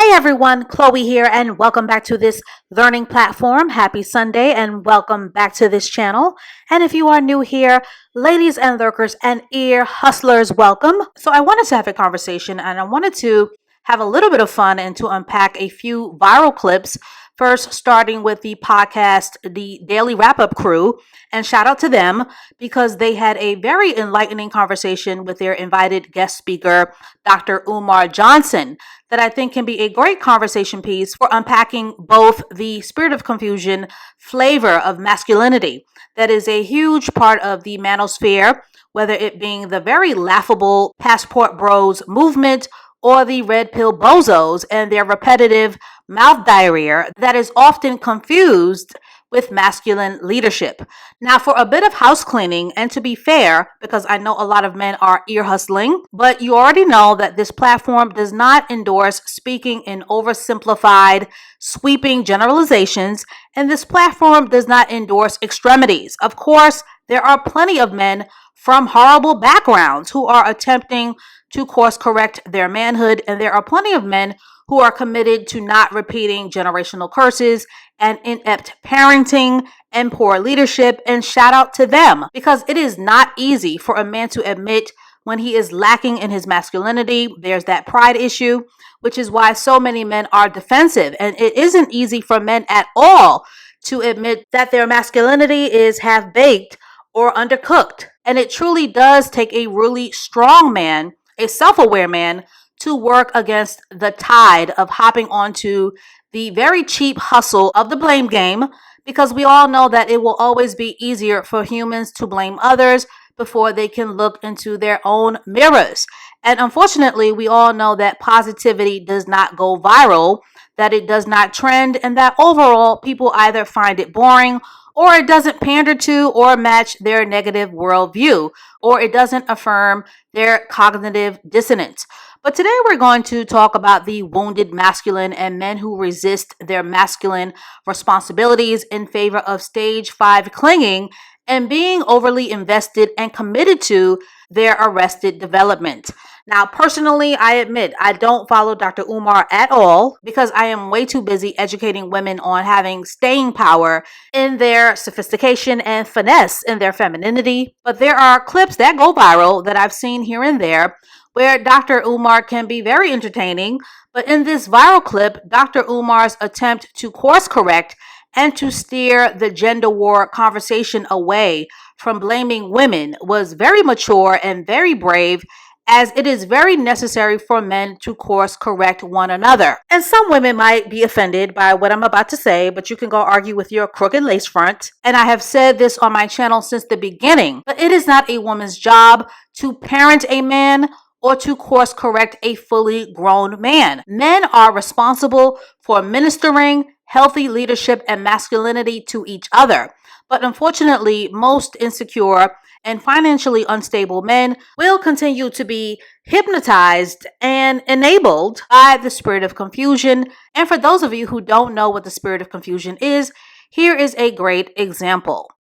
Hey everyone, Chloe here, and welcome back to this learning platform. Happy Sunday, and welcome back to this channel. And if you are new here, ladies and lurkers and ear hustlers, welcome. So, I wanted to have a conversation and I wanted to have a little bit of fun and to unpack a few viral clips. First, starting with the podcast, the Daily Wrap Up crew, and shout out to them because they had a very enlightening conversation with their invited guest speaker, Dr. Umar Johnson, that I think can be a great conversation piece for unpacking both the spirit of confusion flavor of masculinity that is a huge part of the manosphere, whether it being the very laughable passport bros movement or the red pill bozos and their repetitive mouth diarrhea that is often confused with masculine leadership. Now, for a bit of house cleaning, and to be fair, because I know a lot of men are ear hustling, but you already know that this platform does not endorse speaking in oversimplified, sweeping generalizations, and this platform does not endorse extremities. Of course, there are plenty of men from horrible backgrounds who are attempting to course correct their manhood, and there are plenty of men who are committed to not repeating generational curses and inept parenting and poor leadership, and shout out to them because it is not easy for a man to admit when he is lacking in his masculinity. There's that pride issue, which is why so many men are defensive, and it isn't easy for men at all to admit that their masculinity is half-baked or undercooked. And it truly does take a really strong man, a self-aware man, to work against the tide of hopping onto the very cheap hustle of the blame game, because we all know that it will always be easier for humans to blame others before they can look into their own mirrors. And unfortunately, we all know that positivity does not go viral, that it does not trend, and that overall people either find it boring, or it doesn't pander to or match their negative worldview, or it doesn't affirm their cognitive dissonance. But today we're going to talk about the wounded masculine and men who resist their masculine responsibilities in favor of stage 5 clinging and being overly invested and committed to their arrested development. Now, personally, I admit I don't follow Dr. Umar at all because I am way too busy educating women on having staying power in their sophistication and finesse in their femininity. But there are clips that go viral that I've seen here and there where Dr. Umar can be very entertaining. But in this viral clip, Dr. Umar's attempt to course correct and to steer the gender war conversation away from blaming women was very mature and very brave, as it is very necessary for men to course correct one another. And some women might be offended by what I'm about to say, but you can go argue with your crooked lace front. And I have said this on my channel since the beginning, but it is not a woman's job to parent a man or to course correct a fully grown man. Men are responsible for ministering healthy leadership and masculinity to each other. But unfortunately, most insecure and financially unstable men will continue to be hypnotized and enabled by the spirit of confusion. And for those of you who don't know what the spirit of confusion is, here is a great example.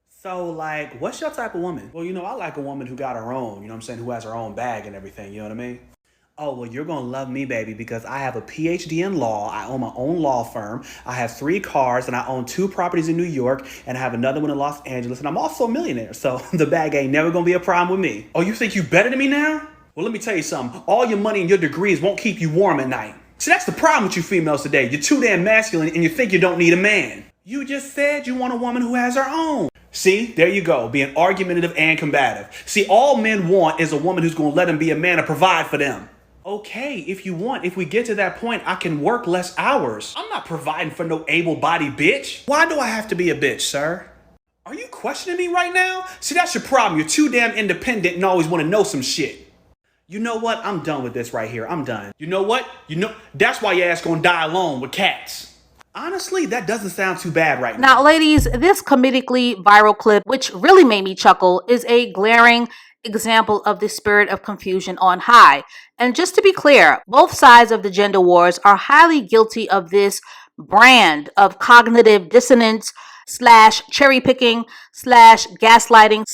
So, like, what's your type of woman? Well, I like a woman who got her own, who has her own bag and everything, you know what I mean? Oh, well, you're going to love me, baby, because I have a PhD in law. I own my own law firm. I have 3 cars, and I own 2 properties in New York, and I have another one in Los Angeles, and I'm also a millionaire, so the bag ain't never going to be a problem with me. Oh, you think you better than me now? Well, let me tell you something. All your money and your degrees won't keep you warm at night. See, that's the problem with you females today. You're too damn masculine, and you think you don't need a man. You just said you want a woman who has her own. See, there you go, being argumentative and combative. See, all men want is a woman who's going to let them be a man and provide for them. Okay, if you want, if we get to that point, I can work less hours. I'm not providing for no able-bodied bitch. Why do I have to be a bitch, sir? Are you questioning me right now? See, that's your problem. You're too damn independent and always want to know some shit. You know what? I'm done with this right here. I'm done. You know what? That's why your ass gonna die alone with cats. Honestly, that doesn't sound too bad right now. Now, ladies, this comedically viral clip, which really made me chuckle, is a glaring example of the spirit of confusion on high. And just to be clear, both sides of the gender wars are highly guilty of this brand of cognitive dissonance / cherry picking / gaslighting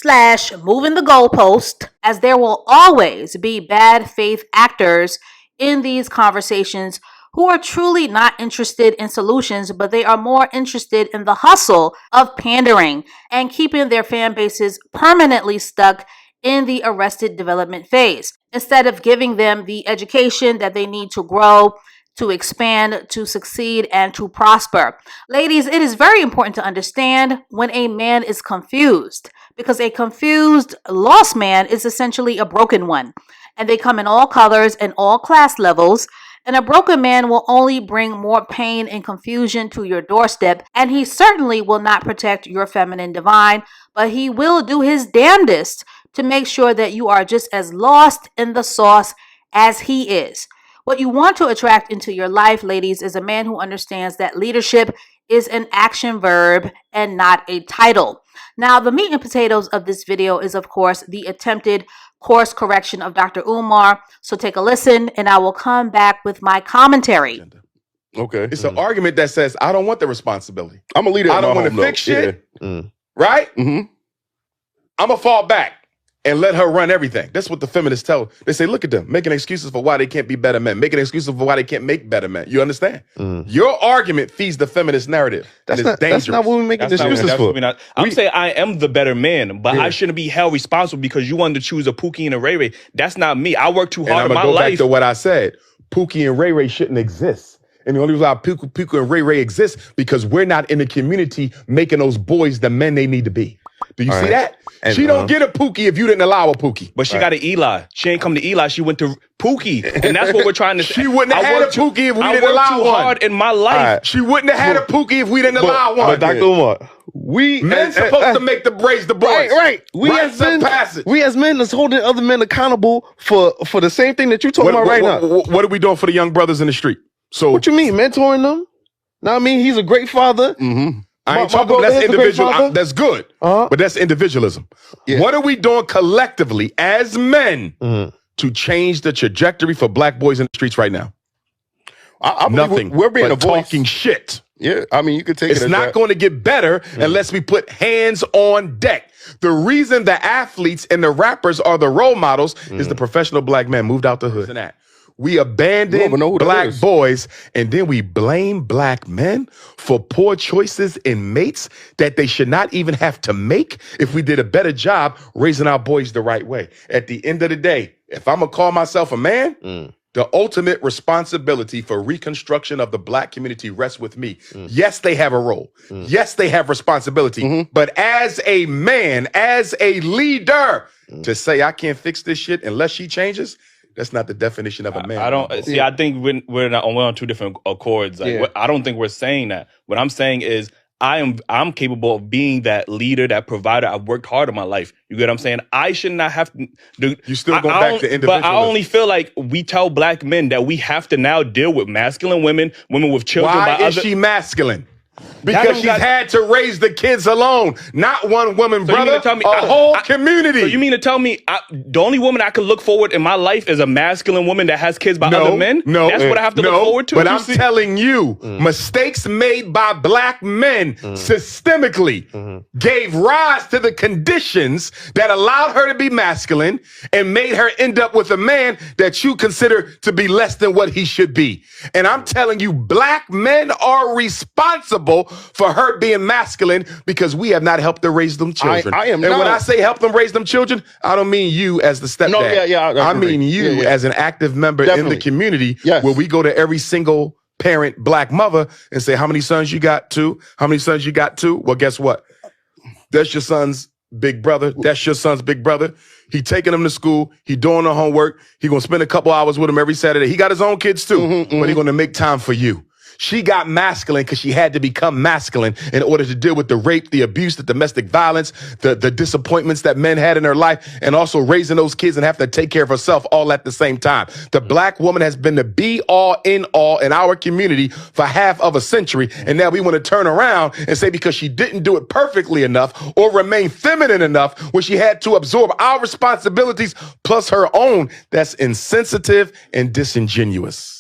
/ moving the goalpost, as there will always be bad faith actors in these conversations who are truly not interested in solutions, but they are more interested in the hustle of pandering and keeping their fan bases permanently stuck in the arrested development phase, instead of giving them the education that they need to grow, to expand, to succeed, and to prosper. Ladies, it is very important to understand when a man is confused, because a confused, lost man is essentially a broken one. And they come in all colors and all class levels. And a broken man will only bring more pain and confusion to your doorstep. And he certainly will not protect your feminine divine, but he will do his damnedest to make sure that you are just as lost in the sauce as he is. What you want to attract into your life, ladies, is a man who understands that leadership is an action verb and not a title. Now, the meat and potatoes of this video is, of course, the attempted course correction of Dr. Umar. So take a listen, and I will come back with my commentary. Okay. It's an argument that says, I don't want the responsibility. I'm a leader. I don't want to fix shit. Yeah. Right? Mm-hmm. I'm going to fall back and let her run everything. That's what the feminists tell. They say, look at them, making excuses for why they can't be better men, making excuses for why they can't make better men. You understand? Your argument feeds the feminist narrative. That's not dangerous. That's not what we're making excuses for. I'm saying I am the better man, but I shouldn't be held responsible because you wanted to choose a Pookie and a Ray Ray. That's not me. I worked too hard in my life. I'm going to go back to what I said. Pookie and Ray Ray shouldn't exist. And the only reason why Pookie and Ray Ray exist because we're not in the community making those boys the men they need to be. Do you see that? And, she don't get a Pookie if you didn't allow a Pookie. But she got an Eli. She ain't come to Eli. She went to Pookie. And that's what we're trying to say. She wouldn't have had a Pookie if we didn't allow one. I worked too hard in my life. She wouldn't have had a Pookie if we didn't allow one. But Dr. Umar, men supposed to make the raise the boys. Right. We as men is holding other men accountable for the same thing that you talking about right now. What are we doing for the young brothers in the street? So what you mean, mentoring them? Now I mean he's a great father. I ain't talking about that's individual. That's good, but that's individualism. Yeah. What are we doing collectively as men to change the trajectory for black boys in the streets right now? Nothing. We're being a voice. Talking shit. Yeah, I mean, you could take it. It's not going to get better unless we put hands on deck. The reason the athletes and the rappers are the role models is the professional black men moved out the hood. We abandon black boys, and then we blame black men for poor choices in mates that they should not even have to make if we did a better job raising our boys the right way. At the end of the day, if I'm going to call myself a man, the ultimate responsibility for reconstruction of the black community rests with me. Yes, they have a role. Yes, they have responsibility. But as a man, as a leader, to say I can't fix this shit unless she changes, that's not the definition of a man. I don't see. I think we're on two different accords. Like, I don't think we're saying that. What I'm saying is I'm capable of being that leader, that provider. I've worked hard in my life. You get what I'm saying? I should not have to do. You still go back to individualism. But I only feel like we tell black men that we have to now deal with masculine women, women with children. Why is she masculine? Because she's had to raise the kids alone. Not one woman, so brother, a whole community. So you mean to tell me the only woman I could look forward in my life is a masculine woman that has kids by other men? No. That's what I have to look forward to? But I'm telling you, mistakes made by black men systemically gave rise to the conditions that allowed her to be masculine and made her end up with a man that you consider to be less than what he should be. And I'm telling you, black men are responsible for her being masculine because we have not helped her raise them children. And when I say help them raise them children, I don't mean you as the stepdad. I mean you as an active member in the community where we go to every single parent black mother and say, how many sons you got? 2? How many sons you got? 2? Well, guess what? That's your son's big brother. That's your son's big brother. He taking them to school. He doing the homework. He gonna spend a couple hours with them every Saturday. He got his own kids too, but he gonna make time for you. She got masculine because she had to become masculine in order to deal with the rape, the abuse, the domestic violence, the disappointments that men had in her life, and also raising those kids and have to take care of herself all at the same time. The black woman has been the be all in all in our community for half of a century. And now we want to turn around and say because she didn't do it perfectly enough or remain feminine enough when she had to absorb our responsibilities plus her own, that's insensitive and disingenuous.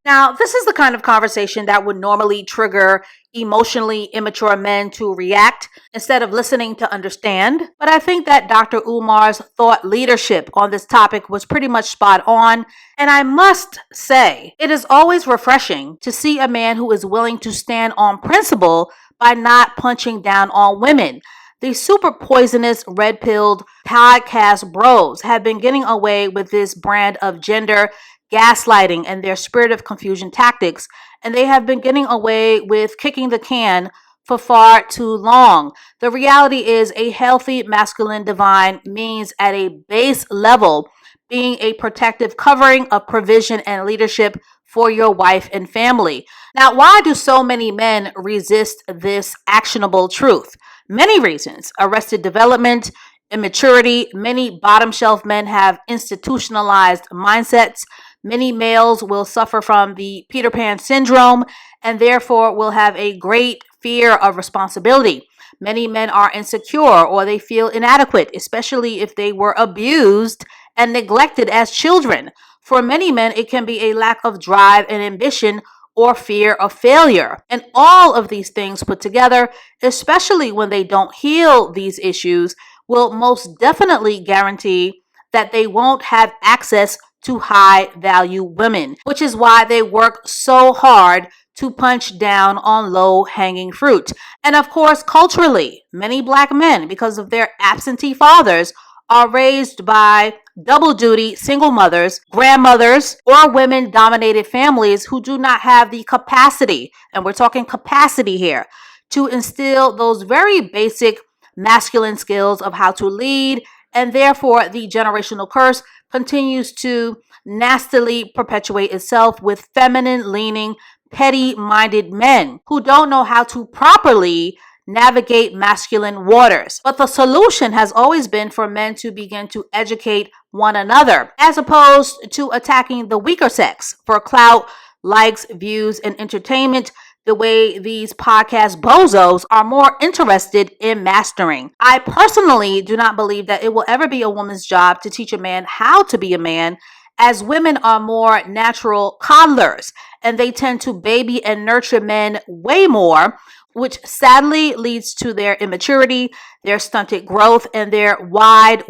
Now, this is the kind of conversation that would normally trigger emotionally immature men to react instead of listening to understand. But I think that Dr. Umar's thought leadership on this topic was pretty much spot on. And I must say, it is always refreshing to see a man who is willing to stand on principle by not punching down on women. These super poisonous, red-pilled podcast bros have been getting away with this brand of gender gaslighting and their spirit of confusion tactics, and they have been getting away with kicking the can for far too long. The reality is a healthy masculine divine means at a base level being a protective covering of provision and leadership for your wife and family. Now, why do so many men resist this actionable truth? Many reasons: arrested development, immaturity. Many bottom shelf men have institutionalized mindsets. Many males will suffer from the Peter Pan syndrome and therefore will have a great fear of responsibility. Many men are insecure or they feel inadequate, especially if they were abused and neglected as children. For many men, it can be a lack of drive and ambition or fear of failure. And all of these things put together, especially when they don't heal these issues, will most definitely guarantee that they won't have access to high value women, which is why they work so hard to punch down on low hanging fruit. And of course, culturally, many black men, because of their absentee fathers, are raised by double duty single mothers, grandmothers, or women dominated families who do not have the capacity, and we're talking capacity here, to instill those very basic masculine skills of how to lead. And therefore, the generational curse continues to nastily perpetuate itself with feminine leaning, petty minded men who don't know how to properly navigate masculine waters. But the solution has always been for men to begin to educate one another, as opposed to attacking the weaker sex for clout, likes, views, and entertainment, the way these podcast bozos are more interested in mastering. I personally do not believe that it will ever be a woman's job to teach a man how to be a man, as women are more natural coddlers and they tend to baby and nurture men way more, which sadly leads to their immaturity, their stunted growth, and their wide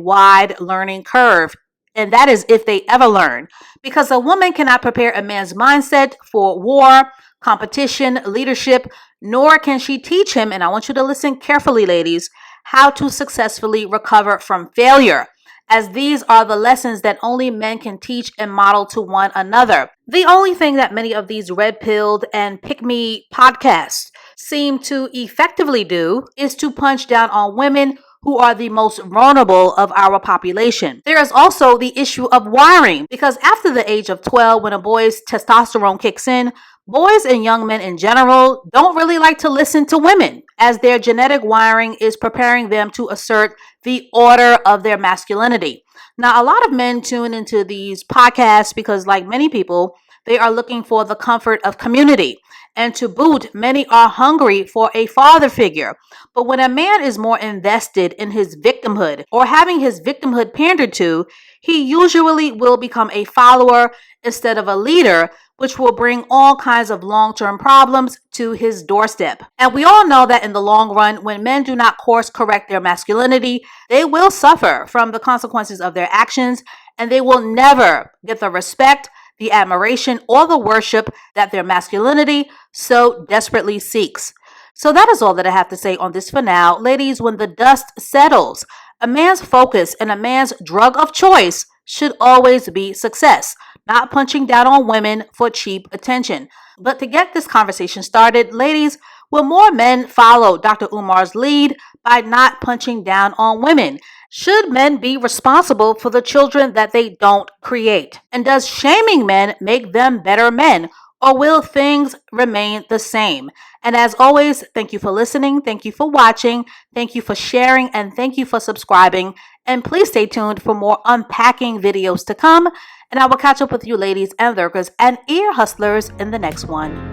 learning curve. And that is if they ever learn. Because a woman cannot prepare a man's mindset for war, competition, leadership, nor can she teach him, and I want you to listen carefully, ladies, how to successfully recover from failure, as these are the lessons that only men can teach and model to one another. The only thing that many of these red-pilled and pick-me podcasts seem to effectively do is to punch down on women who are the most vulnerable of our population. There is also the issue of wiring, because after the age of 12, when a boy's testosterone kicks in, boys and young men in general don't really like to listen to women, as their genetic wiring is preparing them to assert the order of their masculinity. Now, a lot of men tune into these podcasts because, like many people, they are looking for the comfort of community. And to boot, many are hungry for a father figure. But when a man is more invested in his victimhood or having his victimhood pandered to, he usually will become a follower instead of a leader, which will bring all kinds of long-term problems to his doorstep. And we all know that in the long run, when men do not course correct their masculinity, they will suffer from the consequences of their actions, and they will never get the respect, the admiration, or the worship that their masculinity so desperately seeks. So that is all that I have to say on this for now. Ladies, when the dust settles, a man's focus and a man's drug of choice should always be success, not punching down on women for cheap attention. But to get this conversation started, ladies, will more men follow Dr. Umar's lead by not punching down on women? Should men be responsible for the children that they don't create? And does shaming men make them better men? Or will things remain the same? And as always, thank you for listening. Thank you for watching. Thank you for sharing. And thank you for subscribing. And please stay tuned for more unpacking videos to come. And I will catch up with you ladies and lurkers and ear hustlers in the next one.